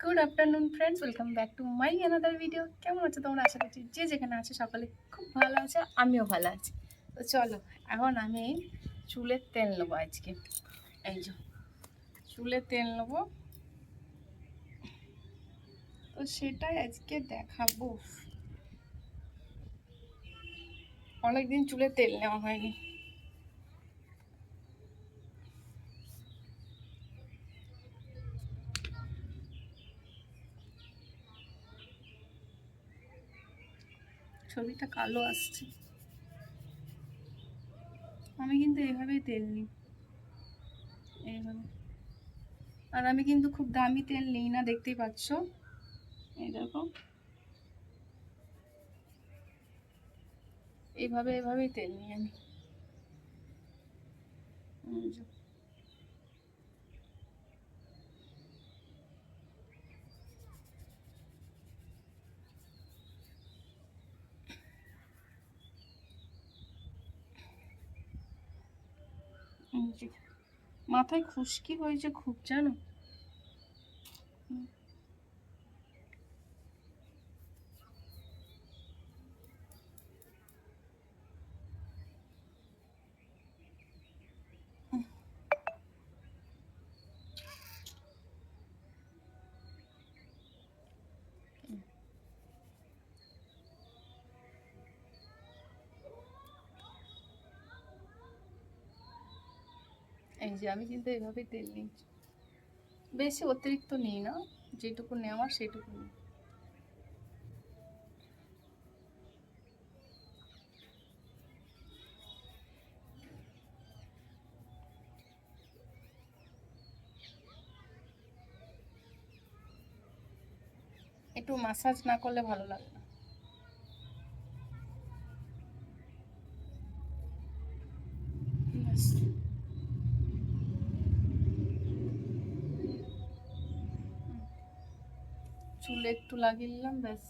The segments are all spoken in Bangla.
Good afternoon friends, welcome back to my another video. কেমন আছো তোমরা? আশা করছি যে যেখানে আছো সকলে খুব ভালো আছে, আমিও ভালো আছি। তো চলো, এখন আমি চুলের তেল নেবো আজকে। এই যে চুলের তেল নেবো, তো সেটাই আজকে দেখাবো। অনেকদিন চুলে তেল নেওয়া হয়নি। ছবিটা কালো আসছে। আমি কিন্তু এইভাবেই তেল নিই, এইভাবে। আর আমি কিন্তু খুব দামি তেল নিই না, দেখতেই পাচ্ছ। এই দেখো, এভাবেই তেল নিই আমি। এই যে, এই যে। মাথায় খুশকি হয়েছে খুব, জানো। এই যে আমি কিন্তু এভাবেই তেল নিই, বেশি অতিরিক্ত নিই না, যেটুকু নেওয়ার সেটুকু নিই। একটু মাসাজ না করলে ভালো লাগে না। ব্যাস। চুলে একটু লাগিয়ে নিলাম, ব্যাস।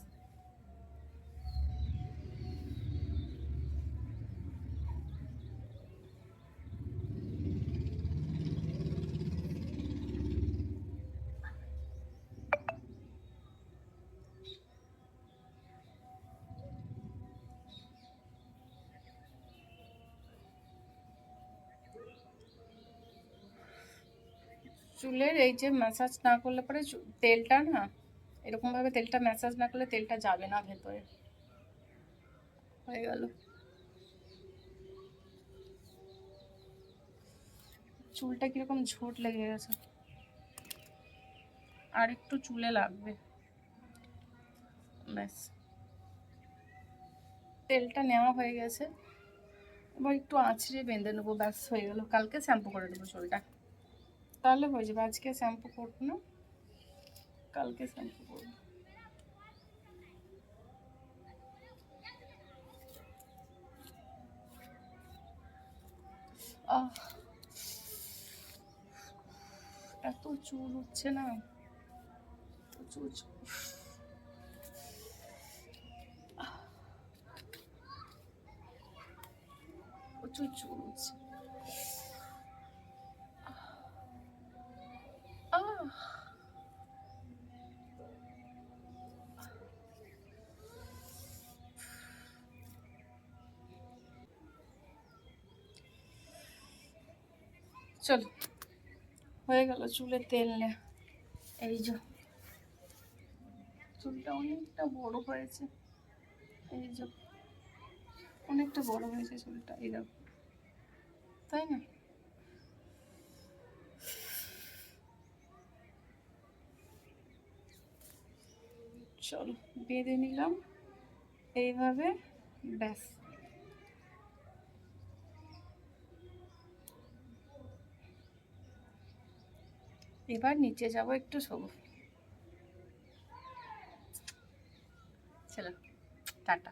চুলের এই যে ম্যাসাজ না করলে পরে তেলটা না, এরকম ভাবে তেলটা ম্যাসাজ না করলে তেলটা যাবে না ভেতরে। হয়ে গেল। চুলটা কিরকম ঝোট লেগে গেছে, আর একটু চুলে লাগবে, ব্যাস। তেলটা নেওয়া হয়ে গেছে, এবার একটু আঁচড়ে বেঁধে নেবো, ব্যাস হয়ে গেল। কালকে শ্যাম্পু করে দেবো চুলটা, তাহলে হয়ে যাবে। আজকে শ্যাম্পু করবো না, কালকে শ্যাম্পু করবো। আহ, এত চুল উঠছে না, প্রচুর প্রচুর চুল উঠছে। আহ, চলো, হয়ে গেল চুলে তেল নেয়া। এই যে চুলটা অনেকটা বড় হয়েছে, এই যে অনেকটা বড় হয়েছে চুলটা, এই দেখো, তাই না? চলো, বেঁধে নিলাম এইভাবে, ব্যাস। এবার নিচে যাব একটু শোবো। চলো, টাটা।